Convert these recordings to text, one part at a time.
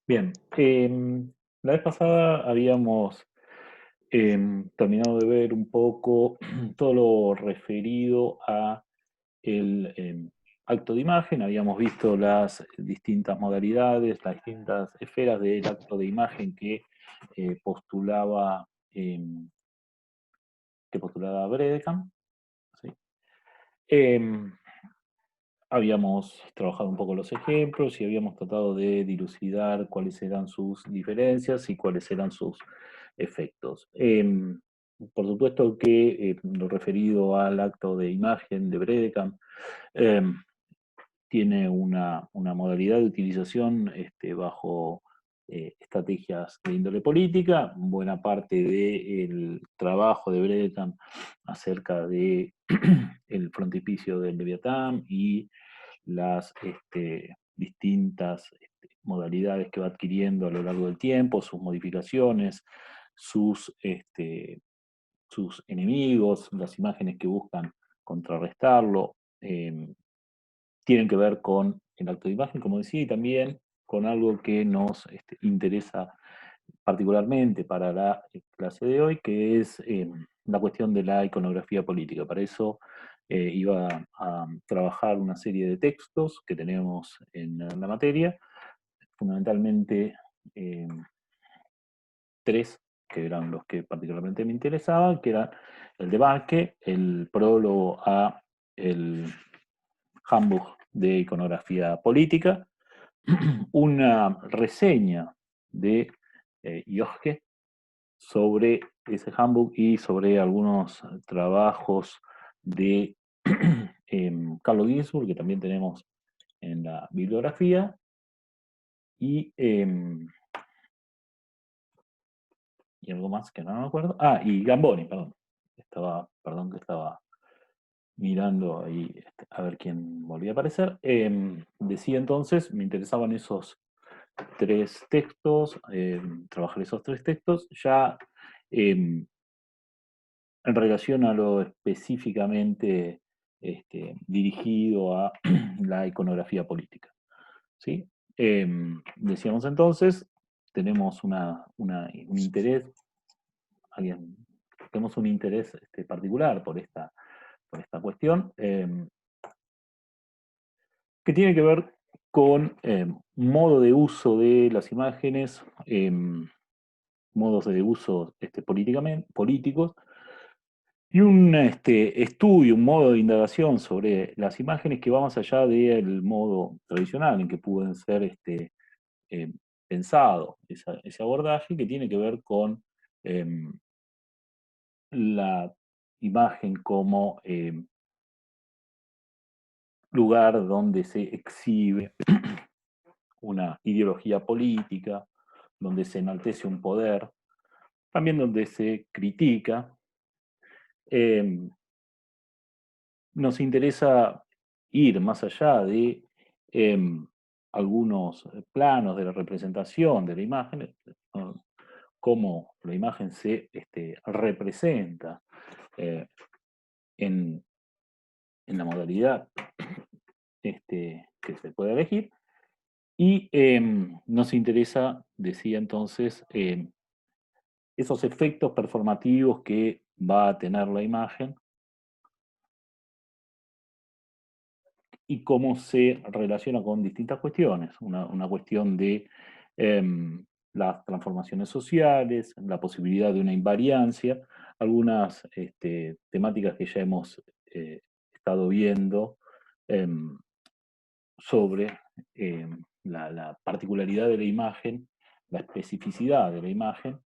Bien, la vez pasada habíamos terminado de ver un poco todo lo referido a el acto de imagen. Habíamos visto las distintas modalidades, las distintas esferas del acto de imagen postulaba, em, que postulaba Bredekamp, ¿sí? Em, Habíamos trabajado un poco los ejemplos y habíamos tratado de dilucidar cuáles eran sus diferencias y cuáles eran sus efectos. Por supuesto que lo referido al acto de imagen de Bredekamp tiene una modalidad de utilización bajo estrategias de índole política. Buena parte del trabajo de Bredekamp acerca de el frontispicio del Leviatán y las distintas modalidades que va adquiriendo a lo largo del tiempo, sus modificaciones, sus enemigos, las imágenes que buscan contrarrestarlo, tienen que ver con el acto de imagen, como decía, y también con algo que nos interesa particularmente para la clase de hoy, que es la cuestión de la iconografía política. Para eso iba a trabajar una serie de textos que tenemos en la materia, fundamentalmente eh, tres, que eran los que particularmente me interesaban, que eran el de Barque, el prólogo a el Handbuch de iconografía política, una reseña de Joske sobre ese handbook y sobre algunos trabajos de Carlo Ginzburg, que también tenemos en la bibliografía, y, y algo más que no me acuerdo. Ah, y Gamboni, perdón. Perdón que estaba mirando ahí a ver quién volvía a aparecer. Decía entonces, me interesaban esos tres textos, trabajar esos tres textos, ya en relación a lo específicamente dirigido a la iconografía política. ¿Sí? Decíamos entonces, tenemos un interés, alguien, tenemos un interés particular por esta cuestión, que tiene que ver con modo de uso de las imágenes, modos de uso políticos, y un estudio, un modo de indagación sobre las imágenes que va más allá del modo tradicional en que pueden ser eh, pensado ese abordaje, que tiene que ver con em, la imagen como lugar donde se exhibe una ideología política, donde se enaltece un poder, también donde se critica. Em, Nos interesa ir más allá de algunos planos de la representación de la imagen, ¿no? Cómo la imagen se representa eh, en, en la modalidad que se puede elegir. Y nos interesa, decía entonces, esos efectos performativos que va a tener la imagen y cómo se relaciona con distintas cuestiones. Una cuestión de las transformaciones sociales, la posibilidad de una invariancia, algunas temáticas que ya hemos estado viendo em, sobre la particularidad de la imagen, la especificidad de la imagen.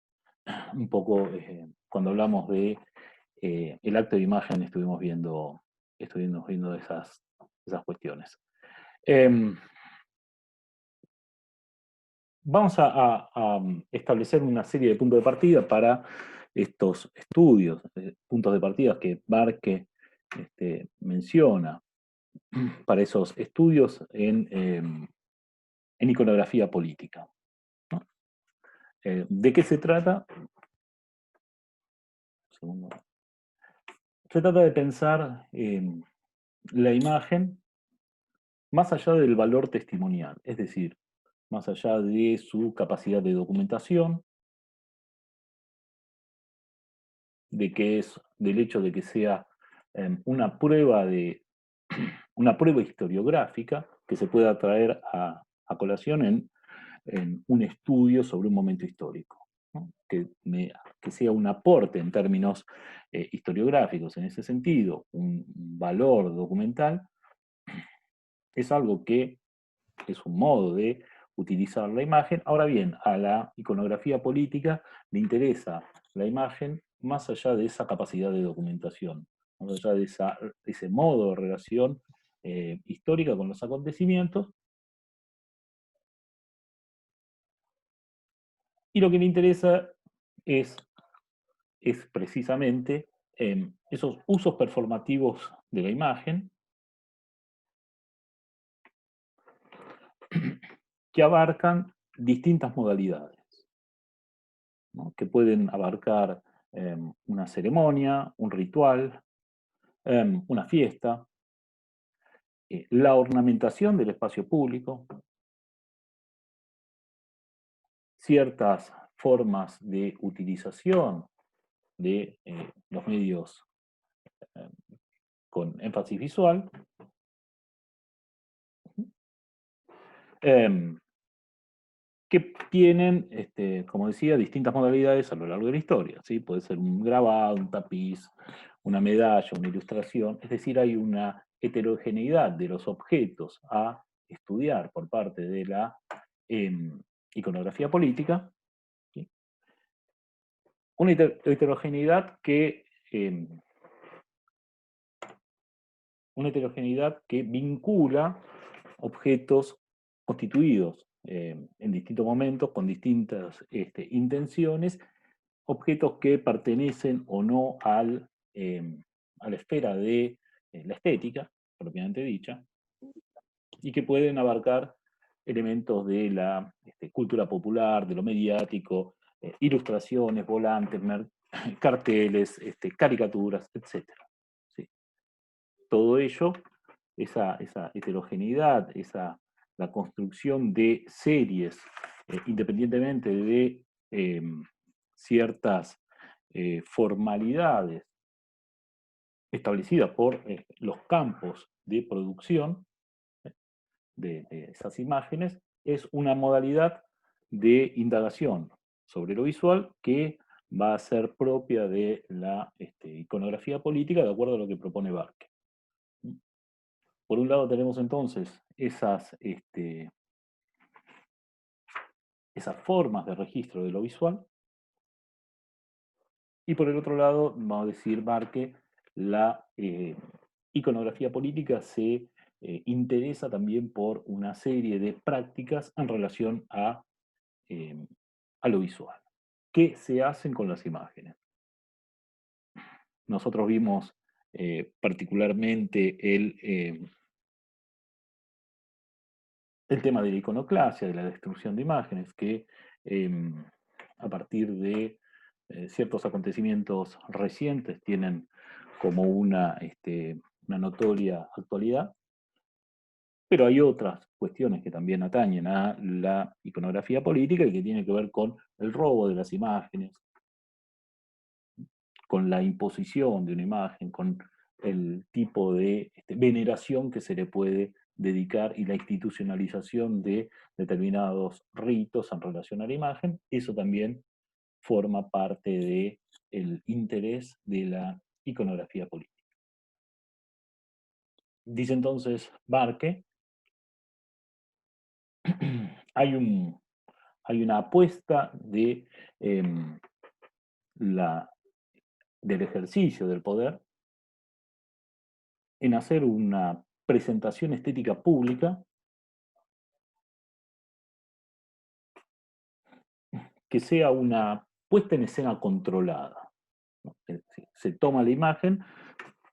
Un poco cuando hablamos de el acto de imagen estuvimos viendo esas cuestiones. Em, Vamos a establecer una serie de puntos de partida para estos estudios, puntos de partida que Barque menciona para esos estudios en iconografía política, ¿no? ¿De qué se trata? Segundo. Se trata de pensar la imagen más allá del valor testimonial, es decir, más allá de su capacidad de documentación, del hecho de que sea una prueba una prueba historiográfica que se pueda traer a colación en un estudio sobre un momento histórico, ¿no? Que sea un aporte en términos historiográficos en ese sentido, un valor documental, es algo que es un modo de utilizar la imagen. Ahora bien, a la iconografía política le interesa la imagen más allá de esa capacidad de documentación, más allá de ese modo de relación histórica con los acontecimientos, y lo que le interesa es, es precisamente esos usos performativos de la imagen que abarcan distintas modalidades, ¿no? Que pueden abarcar una ceremonia, un ritual, una fiesta, la ornamentación del espacio público, ciertas formas de utilización de los medios eh, con énfasis visual, eh, que tienen, como decía, distintas modalidades a lo largo de la historia, ¿sí? Puede ser un grabado, un tapiz, una medalla, una ilustración, es decir, hay una heterogeneidad de los objetos a estudiar por parte de la iconografía política, ¿sí? Una heterogeneidad eh, una heterogeneidad que vincula objetos constituidos en distintos momentos, con distintas intenciones, objetos que pertenecen o no a la esfera de la estética, propiamente dicha, y que pueden abarcar elementos de la cultura popular, de lo mediático, ilustraciones, volantes, carteles, caricaturas, etc. ¿Sí? Todo ello, esa heterogeneidad, la construcción de series, independientemente de ciertas formalidades establecidas por los campos de producción de esas imágenes, es una modalidad de indagación sobre lo visual que va a ser propia de la iconografía política de acuerdo a lo que propone Barque. Por un lado tenemos entonces esas formas de registro de lo visual, y por el otro lado, vamos a decir, Barque, la iconografía política se interesa también por una serie de prácticas en relación eh, a lo visual. ¿Qué se hacen con las imágenes? Nosotros vimos particularmente el tema de la iconoclasia, de la destrucción de imágenes, que a partir de ciertos acontecimientos recientes tienen como una notoria actualidad, pero hay otras cuestiones que también atañen a la iconografía política y que tienen que ver con el robo de las imágenes, con la imposición de una imagen, con el tipo de veneración que se le puede dedicar y la institucionalización de determinados ritos en relación a la imagen. Eso también forma parte del interés de la iconografía política. Dice entonces Barque, hay, hay una apuesta em, la, del ejercicio del poder en hacer una presentación estética pública que sea una puesta en escena controlada, ¿no? Se toma la imagen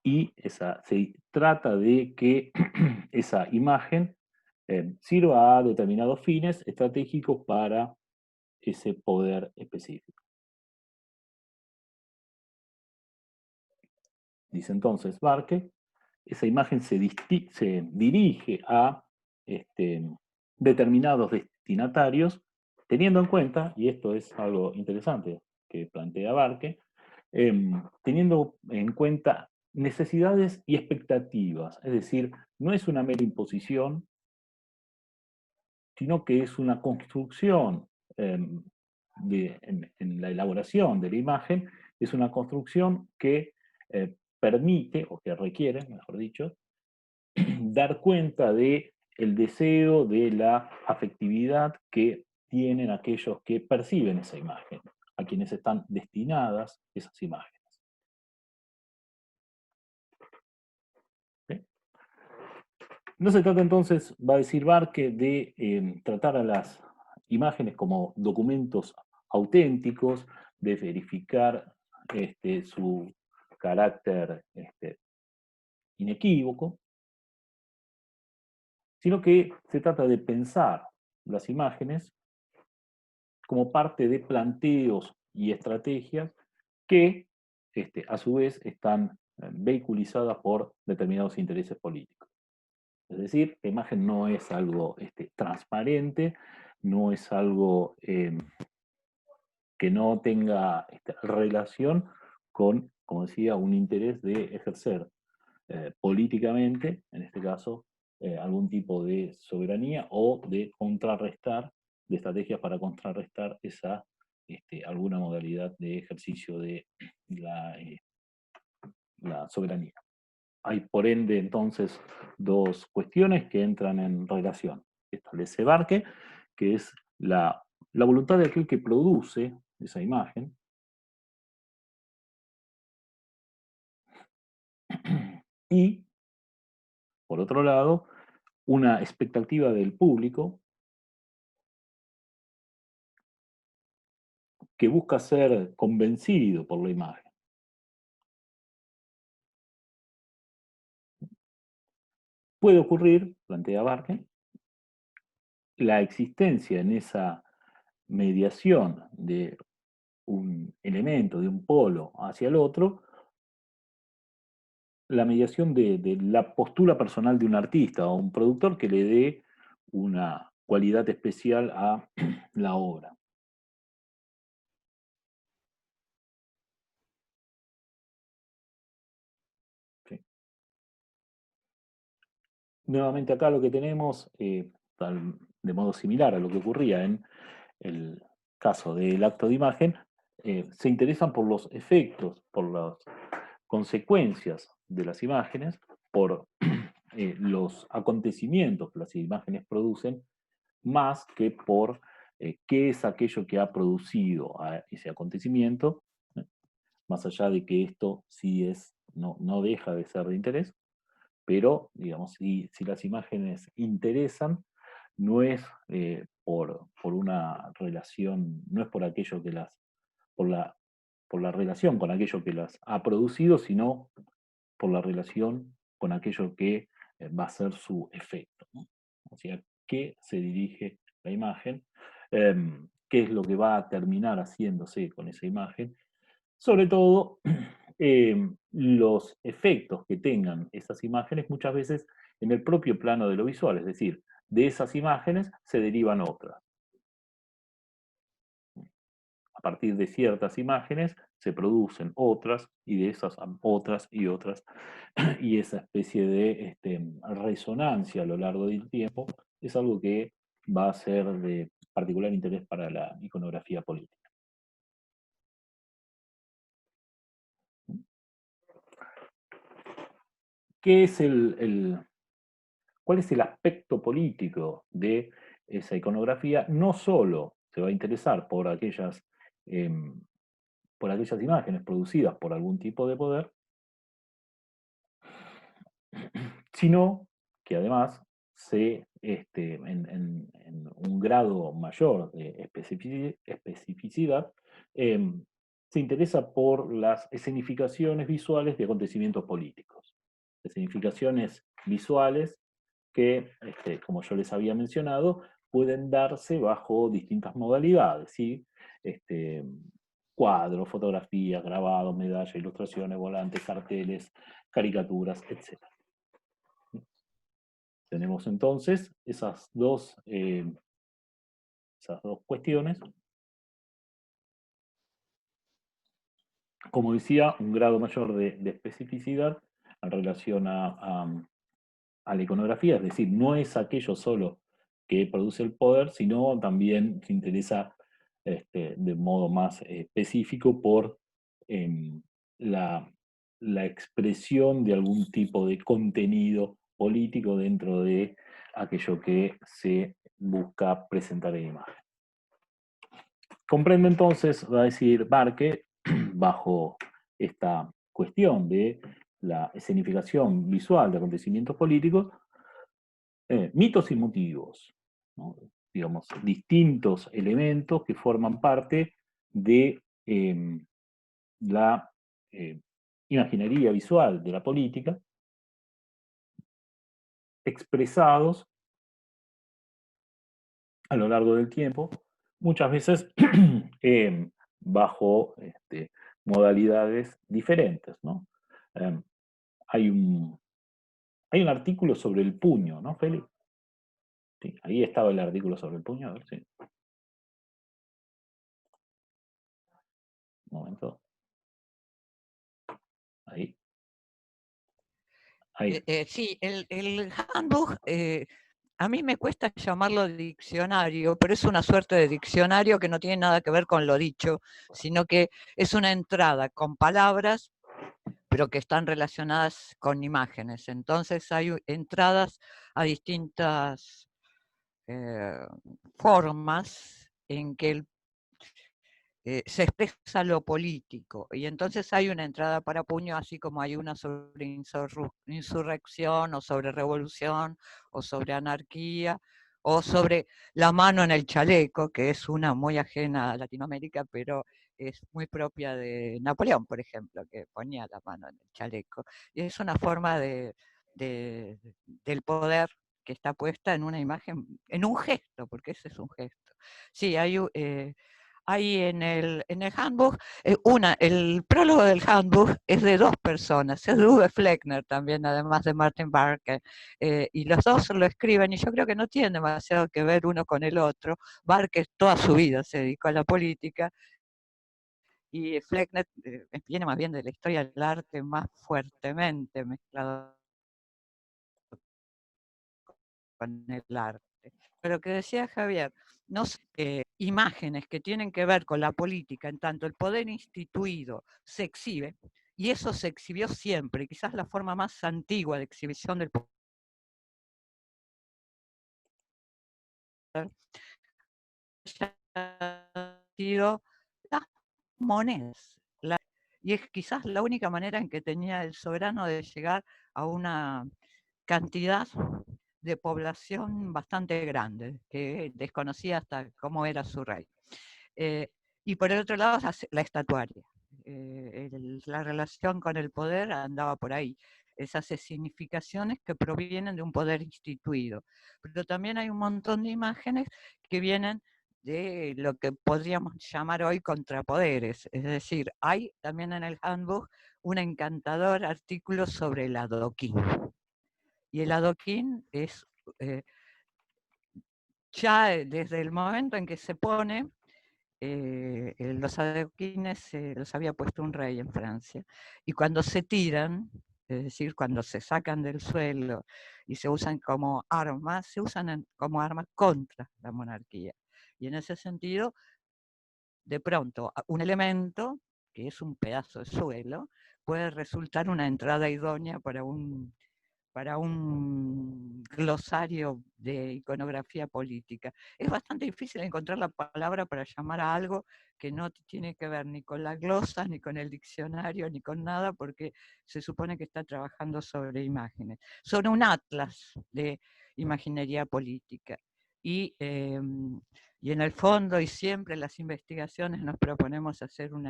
y se trata de que esa imagen sirva a determinados fines estratégicos para ese poder específico. Dice entonces Barque, esa imagen se dirige a este, determinados destinatarios, teniendo en cuenta, y esto es algo interesante que plantea Barque, teniendo en cuenta necesidades y expectativas, es decir, no es una mera imposición, sino que es una construcción en la elaboración de la imagen, es una construcción que permite, o que requiere, mejor dicho, dar cuenta de el deseo, de la afectividad que tienen aquellos que perciben esa imagen, a quienes están destinadas esas imágenes. ¿Sí? No se trata entonces, va a decir Barque, de tratar a las imágenes como documentos auténticos, de verificar su carácter inequívoco, sino que se trata de pensar las imágenes como parte de planteos y estrategias que a su vez están vehiculizadas por determinados intereses políticos. Es decir, la imagen no es algo transparente, no es algo que no tenga relación con, como decía, un interés de ejercer políticamente, en este caso, algún tipo de soberanía o de contrarrestar, de estrategias para contrarrestar esa alguna modalidad de ejercicio de la soberanía. Hay por ende entonces dos cuestiones que entran en relación. Establece Barque, que es la voluntad de aquel que produce esa imagen, y, por otro lado, una expectativa del público que busca ser convencido por la imagen. Puede ocurrir, plantea Barque, la existencia en esa mediación de un elemento, de un polo hacia el otro, la mediación de la postura personal de un artista o un productor que le dé una cualidad especial a la obra. ¿Sí? Nuevamente acá lo que tenemos, de modo similar a lo que ocurría en el caso del acto de imagen, se interesan por los efectos, por las consecuencias de las imágenes, por los acontecimientos que las imágenes producen, más que por qué es aquello que ha producido a ese acontecimiento, ¿eh? Más allá de que esto sí es, no deja de ser de interés, pero digamos, si las imágenes interesan, no es por una relación, no es por aquello que por la, por la relación con aquello que las ha producido, sino por la relación con aquello que va a ser su efecto, ¿no? O sea, qué se dirige la imagen, qué es lo que va a terminar haciéndose con esa imagen, sobre todo los efectos que tengan esas imágenes muchas veces en el propio plano de lo visual, es decir, de esas imágenes se derivan otras. A partir de ciertas imágenes se producen otras y de esas otras y otras. Y esa especie de resonancia a lo largo del tiempo es algo que va a ser de particular interés para la iconografía política. ¿Qué es ¿Cuál es el aspecto político de esa iconografía? No solo se va a interesar em, por aquellas imágenes producidas por algún tipo de poder, sino que además en un grado mayor de especificidad, se interesa por las escenificaciones visuales de acontecimientos políticos. Escenificaciones visuales que, como yo les había mencionado, pueden darse bajo distintas modalidades, ¿sí? Este, cuadros, fotografías, grabados, medallas, ilustraciones, volantes, carteles, caricaturas, etc. Tenemos entonces esas dos cuestiones. Como decía, un grado mayor de especificidad en relación a la iconografía, es decir, no es aquello solo que produce el poder, sino también se interesa de modo más específico por em, la, la expresión de algún tipo de contenido político dentro de aquello que se busca presentar en imagen. Comprende entonces, va a decir Barque, bajo esta cuestión de la escenificación visual de acontecimientos políticos, mitos y motivos, ¿no? Digamos, distintos elementos que forman parte de la eh, imaginería visual de la política, expresados a lo largo del tiempo, muchas veces bajo modalidades diferentes, ¿no? Em, hay, un, hay un artículo sobre el puño, ¿no, Feli? Sí, ahí estaba el artículo sobre el puño, a ver si. Un momento. Ahí. Ahí. Sí, el handbook, a mí me cuesta llamarlo diccionario, pero es una suerte de diccionario que no tiene nada que ver con lo dicho, sino que es una entrada con palabras, pero que están relacionadas con imágenes. Entonces hay entradas a distintas eh, formas en que se expresa lo político. Y entonces hay una entrada para puño, así como hay una sobre insurrección o sobre revolución o sobre anarquía o sobre la mano en el chaleco, que es una muy ajena a Latinoamérica, pero es muy propia de Napoleón, por ejemplo, que ponía la mano en el chaleco. Y es una forma del poder que está puesta en una imagen, en un gesto, porque ese es un gesto. Sí, hay en el handbook, el prólogo del handbook es de dos personas, es de Uwe Fleckner también, además de Martin Barker, y los dos lo escriben, y yo creo que no tienen demasiado que ver uno con el otro. Barker toda su vida se dedicó a la política, y Fleckner viene más bien de la historia del arte más fuertemente mezclado con el arte. Pero lo que decía Javier, no sé, imágenes que tienen que ver con la política, en tanto el poder instituido se exhibe, y eso se exhibió siempre, quizás la forma más antigua de exhibición del poder ha sido las monedas. Y es quizás la única manera en que tenía el soberano de llegar a una cantidad de población bastante grande, que desconocía hasta cómo era su rey. Y por el otro lado, la estatuaria. La relación con el poder andaba por ahí. Esas significaciones que provienen de un poder instituido. Pero también hay un montón de imágenes que vienen de lo que podríamos llamar hoy contrapoderes. Es decir, hay también en el handbook un encantador artículo sobre el adoquín. Y el adoquín es, ya desde el momento en que se pone, los adoquines los había puesto un rey en Francia. Y cuando se tiran, es decir, cuando se sacan del suelo y se usan como armas, se usan como armas contra la monarquía. Y en ese sentido, de pronto, un elemento, que es un pedazo de suelo, puede resultar una entrada idónea para un glosario de iconografía política. Es bastante difícil encontrar la palabra para llamar a algo que no tiene que ver ni con la glosa, ni con el diccionario, ni con nada, porque se supone que está trabajando sobre imágenes, sobre un atlas de imaginería política. Y en el fondo y siempre en las investigaciones nos proponemos hacer un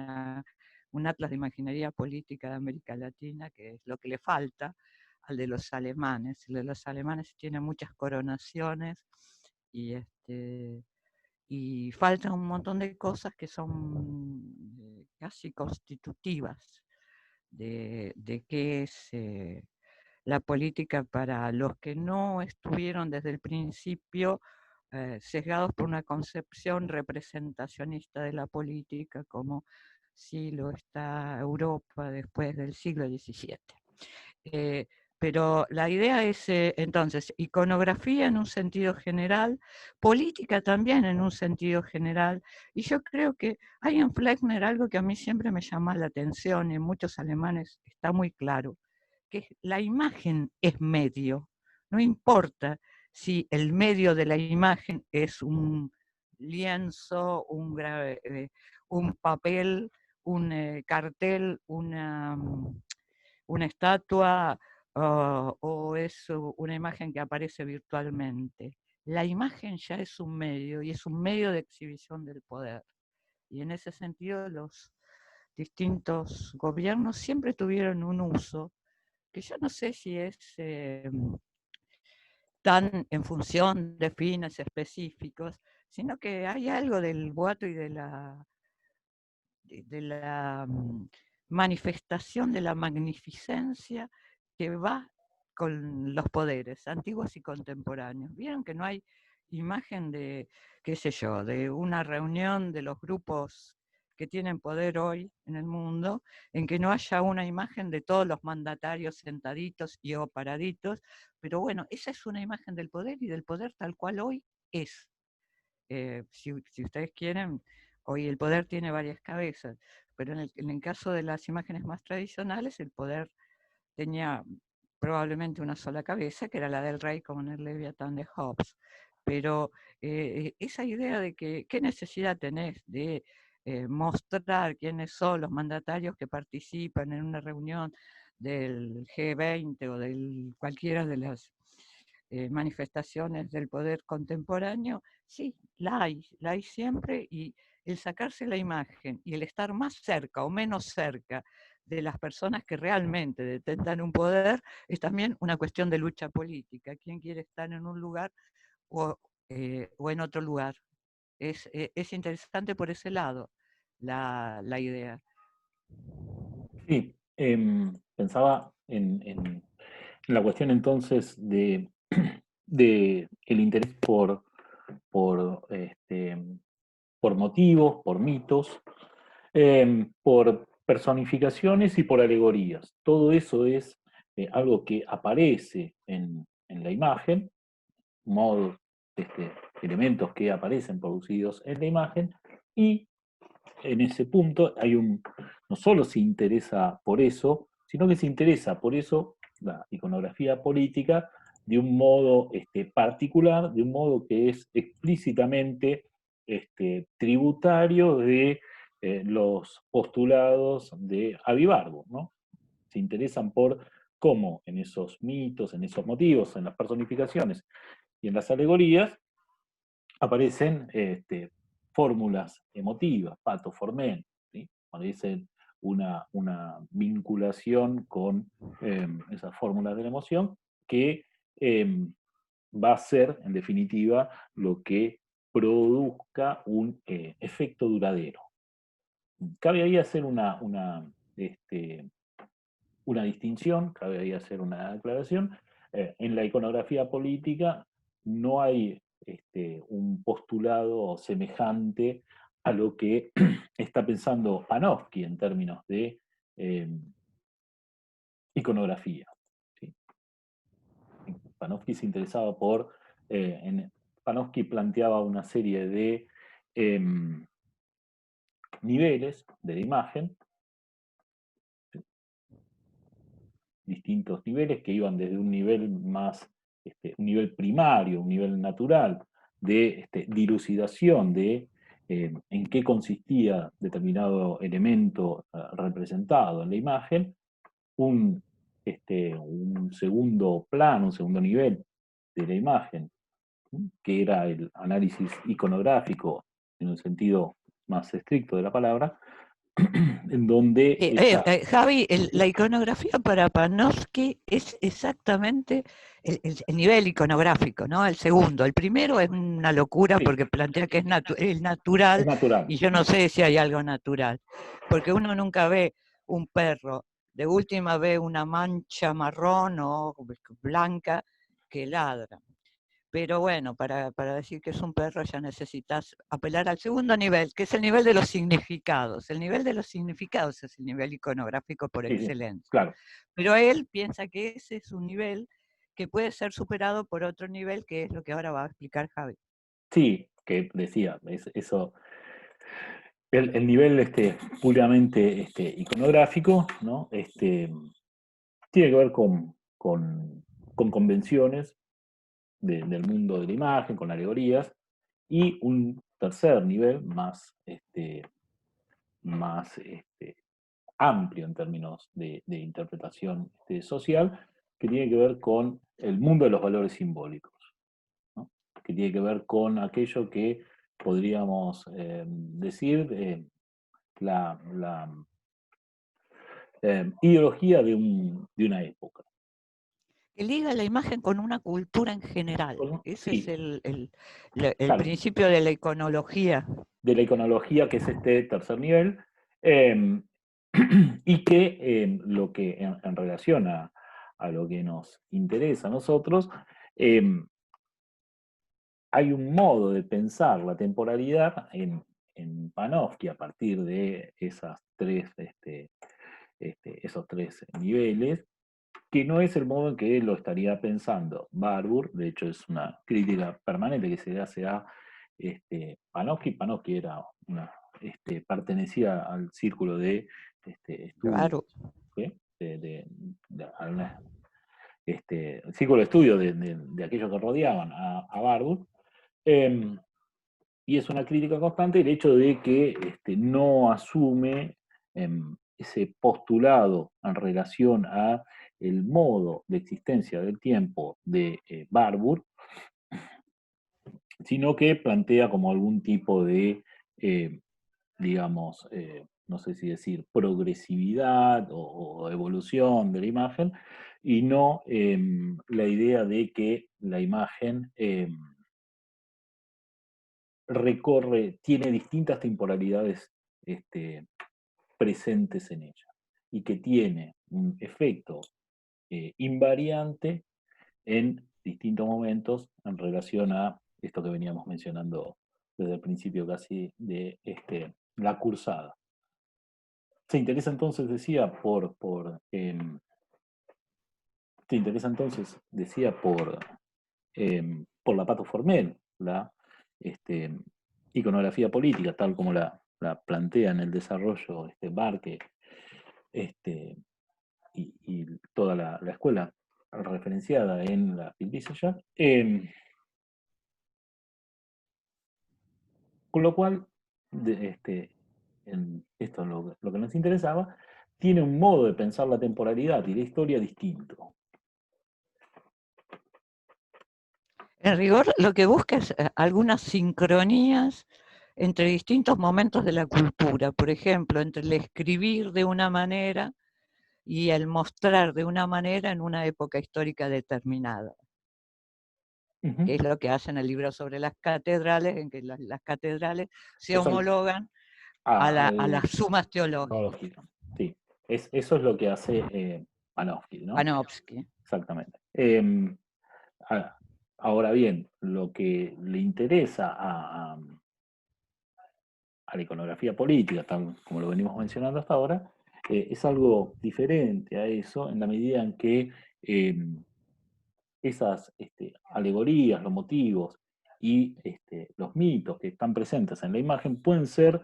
atlas de imaginería política de América Latina, que es lo que le falta al de los alemanes. El de los alemanes tiene muchas coronaciones y, y falta un montón de cosas que son casi constitutivas de qué es la política para los que no estuvieron desde el principio sesgados por una concepción representacionista de la política, como sí lo está Europa después del siglo XVII. Pero la idea es, entonces, iconografía en un sentido general, política también en un sentido general, y yo creo que hay en Fleckner algo que a mí siempre me llama la atención, y en muchos alemanes está muy claro, que la imagen es medio, no importa si el medio de la imagen es un lienzo, un papel, un cartel, una estatua o es una imagen que aparece virtualmente. La imagen ya es un medio y es un medio de exhibición del poder. Y en ese sentido los distintos gobiernos siempre tuvieron un uso que yo no sé si es tan en función de fines específicos, sino que hay algo del boato y de la manifestación de la magnificencia que va con los poderes antiguos y contemporáneos. Vieron que no hay imagen de, qué sé yo, de una reunión de los grupos que tienen poder hoy en el mundo, en que no haya una imagen de todos los mandatarios sentaditos y o paraditos, pero bueno, esa es una imagen del poder y del poder tal cual hoy es. Si ustedes quieren, hoy el poder tiene varias cabezas, pero en el caso de las imágenes más tradicionales, el poder tenía probablemente una sola cabeza, que era la del rey, como en el Leviatán de Hobbes. Pero esa idea de que qué necesidad tenés de mostrar quiénes son los mandatarios que participan en una reunión del G20 o de cualquiera de las manifestaciones del poder contemporáneo, sí, la hay siempre, y el sacarse la imagen y el estar más cerca o menos cerca de las personas que realmente detentan un poder es también una cuestión de lucha política. ¿Quién quiere estar en un lugar o en otro lugar? Es interesante por ese lado la idea. Sí, pensaba en la cuestión entonces de el interés por por motivos, por mitos, por personificaciones y por alegorías. Todo eso es algo que aparece en la imagen, modos, elementos que aparecen producidos en la imagen, y en ese punto no solo se interesa por eso, sino que se interesa por eso la iconografía política de un modo particular, de un modo que es explícitamente tributario de los postulados de Avivargo, ¿no? Se interesan por cómo en esos mitos, en esos motivos, en las personificaciones y en las alegorías aparecen fórmulas emotivas, pato, formen, ¿sí? Aparecen una vinculación con esas fórmulas de la emoción que va a ser, en definitiva, lo que produzca un efecto duradero. Cabe ahí hacer una distinción, cabe ahí hacer una aclaración. En la iconografía política no hay un postulado semejante a lo que está pensando Panofsky en términos de iconografía. ¿Sí? Panofsky se interesaba Panofsky planteaba una serie de niveles de la imagen, distintos niveles que iban desde un nivel más, un nivel primario, un nivel natural, de dilucidación de en qué consistía determinado elemento representado en la imagen, un segundo plano, un segundo nivel de la imagen, que era el análisis iconográfico en un sentido más estricto de la palabra, en donde Javi, la iconografía para Panofsky es exactamente el nivel iconográfico, ¿no? El segundo. El primero es una locura porque plantea que es natural, natural. y yo no sé si hay algo natural, porque uno nunca ve un perro De última ve una mancha marrón o blanca que ladra. Pero bueno, para decir que es un perro ya necesitas apelar al segundo nivel, que es el nivel de los significados. El nivel de los significados es el nivel iconográfico por Sí, sí, excelencia. claro. Pero él piensa que ese es un nivel que puede ser superado por otro nivel, que es lo que ahora va a explicar Javi. Sí, que decía, eso, el nivel puramente iconográfico, ¿no? Tiene que ver con convenciones del mundo de la imagen, con alegorías, y un tercer nivel más amplio en términos de interpretación social, que tiene que ver con el mundo de los valores simbólicos, ¿no? Que tiene que ver con aquello que podríamos decir la ideología de una época. Que liga la imagen con una cultura en general. Ese es Sí, el claro, principio de la iconología. de la iconología, que es este tercer nivel, eh, y que lo que en relación a lo que nos interesa a nosotros, eh, hay un modo de pensar la temporalidad en Panofsky a partir de esos tres niveles, que no es el modo en que lo estaría pensando Barbour. De hecho es una crítica permanente que se le hace a Panofsky. Panofsky pertenecía al círculo de estudios, Claro. ¿sí? El círculo de estudios de aquellos que rodeaban a Barbour. Em, y es una crítica constante el hecho de que no asume ese postulado en relación a el modo de existencia del tiempo de Barbour, sino que plantea como algún tipo de, eh, digamos, no sé si decir progresividad o evolución de la imagen, y no la idea de que la imagen tiene distintas temporalidades presentes en ella, y que tiene un efecto invariante en distintos momentos en relación a esto que veníamos mencionando desde el principio casi de la cursada. Se interesa entonces, decía, se interesa entonces, decía, por la Pato Formel, la este, iconografía política, tal como la plantea en el desarrollo Barque este, y toda la escuela referenciada en la Pilbisella. Con lo cual, esto es lo que nos interesaba, tiene un modo de pensar la temporalidad y la historia distinto. En rigor, lo que busca es algunas sincronías entre distintos momentos de la cultura. Por ejemplo, entre el escribir de una manera y el mostrar de una manera en una época histórica determinada. Que es lo que hace en el libro sobre las catedrales, en que las catedrales se Eso, homologan a las sumas teológicas. sí, eso es lo que hace Panofsky, ¿no? Panofsky. Exactamente. Ahora bien, lo que le interesa a la iconografía política, tal como lo venimos mencionando hasta ahora, es algo diferente a eso, en la medida en que esas alegorías, los motivos y los mitos que están presentes en la imagen pueden ser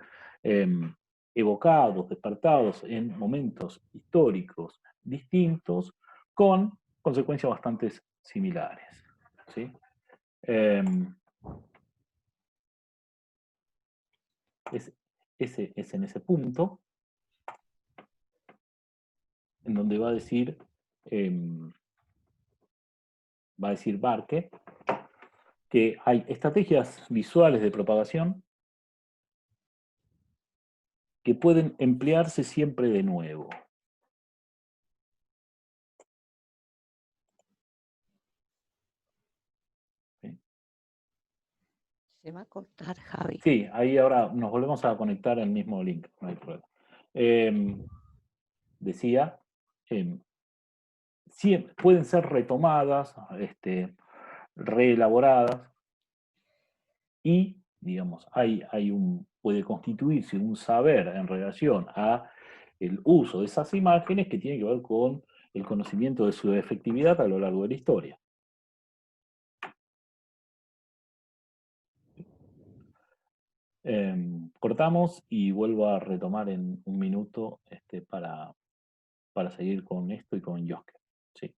evocados, despertados en momentos históricos distintos, con consecuencias bastante similares, ¿sí? Es, es en ese punto en donde va a decir Barque, que hay estrategias visuales de propagación que pueden emplearse siempre de nuevo. ¿Sí? Se va a cortar, Javi. Sí, ahí ahora nos volvemos a conectar al mismo link, no hay problema. Decía pueden ser retomadas, reelaboradas, y, digamos, puede constituirse un saber en relación a el uso de esas imágenes que tiene que ver con el conocimiento de su efectividad a lo largo de la historia. Cortamos y vuelvo a retomar en un minuto para seguir con esto y con Yosker. ¿Sí?